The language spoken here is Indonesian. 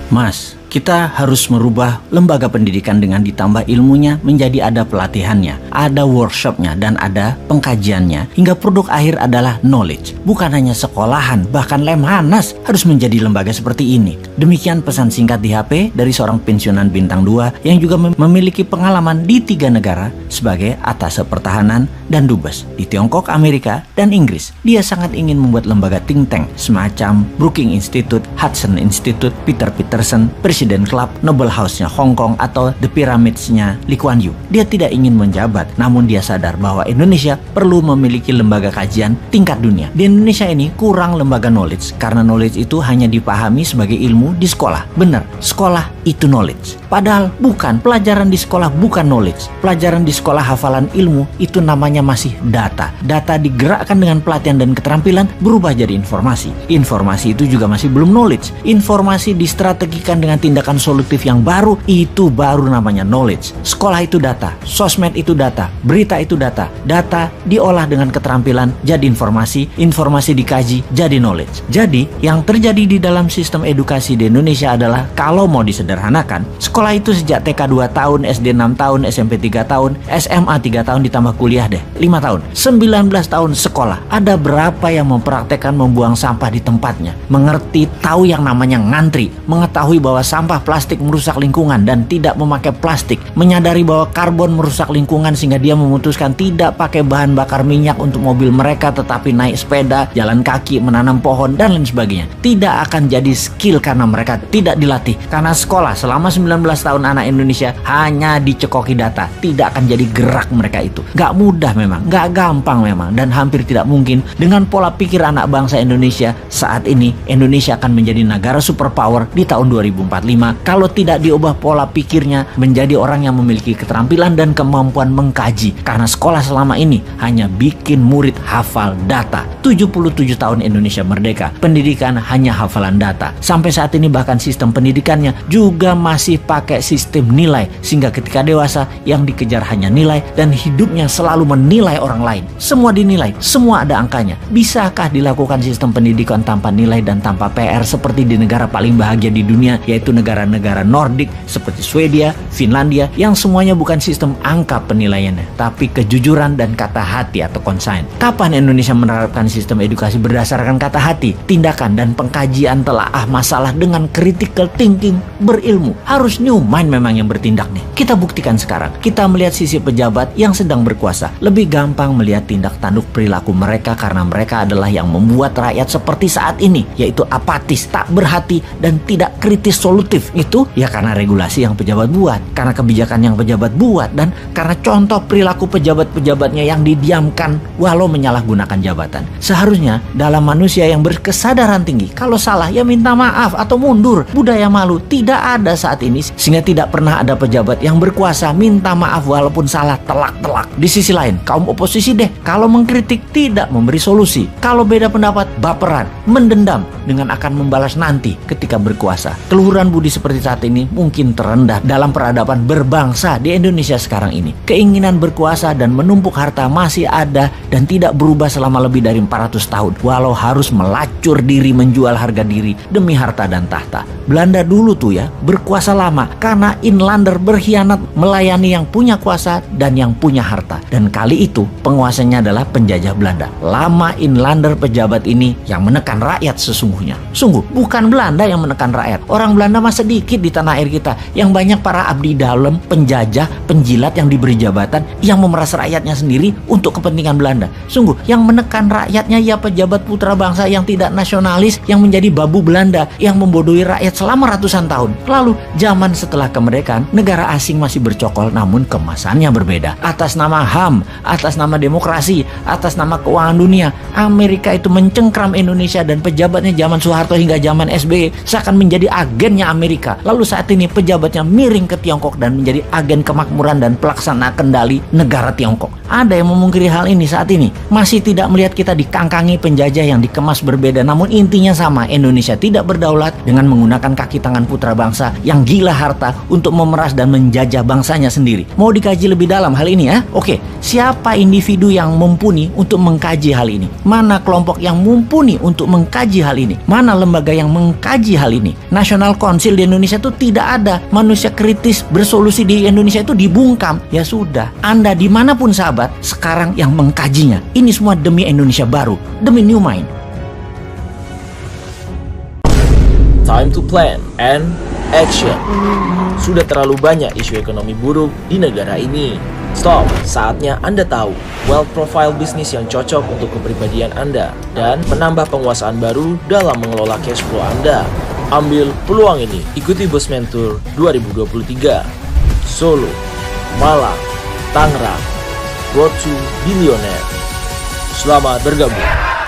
Mas, kita harus merubah lembaga pendidikan dengan ditambah ilmunya menjadi ada pelatihannya, ada workshopnya, dan ada pengkajiannya. Hingga produk akhir adalah knowledge. Bukan hanya sekolahan, bahkan Lemhanas harus menjadi lembaga seperti ini. Demikian pesan singkat di HP dari seorang pensiunan bintang 2 yang juga memiliki pengalaman di 3 negara sebagai atase pertahanan dan dubes di Tiongkok, Amerika, dan Inggris. Dia sangat ingin membuat lembaga think tank semacam Brookings Institute, Hudson Institute, Peter Peterson, Presiden Club, Noble House-nya Hong Kong, atau The Pyramids-nya Lee Kuan Yew. Dia tidak ingin menjabat, namun dia sadar bahwa Indonesia perlu memiliki lembaga kajian tingkat dunia. Di Indonesia ini kurang lembaga knowledge, karena knowledge itu hanya dipahami sebagai ilmu di sekolah. Benar, sekolah itu knowledge. Padahal bukan, pelajaran di sekolah bukan knowledge. Pelajaran di sekolah hafalan ilmu itu namanya masih data. Data digerakkan dengan pelatihan dan keterampilan berubah jadi informasi. Informasi itu juga masih belum knowledge. Informasi distrategikan dengan tindakan solutif yang baru, itu baru namanya knowledge. Sekolah itu data, sosmed itu data, berita itu data. Data diolah dengan keterampilan jadi informasi, informasi dikaji jadi knowledge. Jadi yang terjadi di dalam sistem edukasi di Indonesia adalah, kalau mau disederhanakan, sekolah itu sejak TK 2 tahun, SD 6 tahun, SMP 3 tahun, SMA 3 tahun, ditambah kuliah deh 5 tahun, 19 tahun sekolah. Ada berapa yang mempraktekkan membuang sampah di tempatnya, mengerti, tahu yang namanya ngantri, mengetahui bahwa sampah plastik merusak lingkungan dan tidak memakai plastik, menyadari bahwa karbon merusak lingkungan sehingga dia memutuskan tidak pakai bahan bakar minyak untuk mobil mereka, tetapi naik sepeda, jalan kaki, menanam pohon, dan lain sebagainya. Tidak akan jadi skill karena mereka tidak dilatih. Karena sekolah selama 19 tahun anak Indonesia hanya dicekoki data, tidak akan jadi gerak mereka itu. Gak mudah memang, gak gampang memang, dan hampir tidak mungkin dengan pola pikir anak bangsa Indonesia saat ini. Indonesia akan menjadi negara superpower di tahun 2045 kalau tidak diubah pola pikirnya menjadi orang yang memiliki keterampilan dan kemampuan mengkaji. Karena sekolah selama ini hanya bikin murid hafal data. 77 tahun Indonesia merdeka, pendidikan hanya hafalan data. Sampai saat ini bahkan sistem pendidikannya juga masih pakai sistem nilai, sehingga ketika dewasa yang dikejar hanya nilai dan hidupnya selalu menilai orang lain. Semua dinilai, semua ada angkanya. Bisakah dilakukan sistem pendidikan tanpa nilai dan tanpa PR seperti di negara paling bahagia di dunia, yaitu negara-negara Nordik seperti Swedia, Finlandia, yang semuanya bukan sistem angka penilaiannya, tapi kejujuran dan kata hati atau conscience. Kapan Indonesia menerapkan sistem edukasi berdasarkan kata hati, tindakan, dan pengkajian telaah masalah dengan critical thinking, berilmu? Harus new mind memang yang bertindak nih. Kita buktikan sekarang. Kita melihat sisi pejabat yang sedang berkuasa. Lebih gampang melihat tindak tanduk perilaku mereka karena mereka adalah yang membuat rakyat seperti saat ini, yaitu apatis, tak berhati, dan tidak kritis solutif. Itu ya karena regulasi yang pejabat buat, karena kebijakan yang pejabat buat, dan karena contoh perilaku pejabat-pejabatnya yang didiamkan walau menyalahgunakan jabatan. Seharusnya dalam manusia yang berkesadaran tinggi, kalau salah ya minta maaf atau mundur. Budaya malu tidak ada saat ini, sehingga tidak pernah ada pejabat yang berkuasa minta maaf walaupun salah telak-telak. Di sisi lain, kaum oposisi deh, kalau mengkritik tidak memberi solusi, kalau beda pendapat baperan, mendendam dengan akan membalas nanti ketika berkuasa. Keluhuran budi seperti saat ini mungkin terendah dalam peradaban berbangsa di Indonesia sekarang ini. Keinginan berkuasa dan menumpuk harta masih ada dan tidak berubah selama lebih dari 400 tahun, walau harus melacur diri, menjual harga diri demi harta dan tahta. Belanda dulu tuh ya berkuasa lama karena inlander berkhianat melayani yang punya kuasa dan yang punya harta, dan kali itu penguasanya adalah penjajah Belanda. Lama inlander pejabat ini yang menekan rakyat sesungguhnya. Sungguh bukan Belanda yang menekan rakyat. Orang Belanda mah sedikit di tanah air kita. Yang banyak para abdi dalam, penjajah, penjilat yang diberi jabatan, yang memeras rakyatnya sendiri untuk kepentingan Belanda. Sungguh yang menekan rakyatnya ya pejabat putra bangsa yang tidak nasionalis, yang menjadi babu Belanda, yang membodohi rakyat selama ratusan tahun. Lalu zaman setelah kemerdekaan, negara asing masih bercokol namun kemasannya berbeda. Atas nama HAM, atas nama demokrasi, atas nama keuangan dunia, Amerika itu mencengkram Indonesia dan pejabatnya zaman Soeharto hingga zaman SBY seakan menjadi agennya Amerika. Lalu saat ini pejabatnya miring ke Tiongkok dan menjadi agen kemakmuran dan pelaksana kendali negara Tiongkok. Ada yang memungkiri hal ini saat ini? Masih tidak melihat kita dikangkangi penjajah yang dikemas berbeda, namun intinya sama. Indonesia tidak berdaulat dengan menggunakan kaki tangan putra bangsa yang gila harta untuk memeras dan menjajah bangsanya sendiri. Mau dikaji lebih dalam hal ini ya? Oke, siapa individu yang mumpuni untuk mengkaji hal ini? Mana kelompok yang mumpuni untuk mengkaji hal ini? Mana lembaga yang mengkaji hal ini? National Council Council di Indonesia itu tidak ada. Manusia kritis bersolusi di Indonesia itu dibungkam. Ya sudah, Anda dimanapun sahabat, sekarang yang mengkajinya. Ini semua demi Indonesia baru, demi New Mind. Time to plan and action. Sudah terlalu banyak isu ekonomi buruk di negara ini. Stop, saatnya Anda tahu wealth profile bisnis yang cocok untuk kepribadian Anda dan menambah penguasaan baru dalam mengelola cash flow Anda. Ambil peluang ini, ikuti Bosman Tour 2023. Solo, Malang, Tangerang, Road to Billionaire. Selamat bergabung.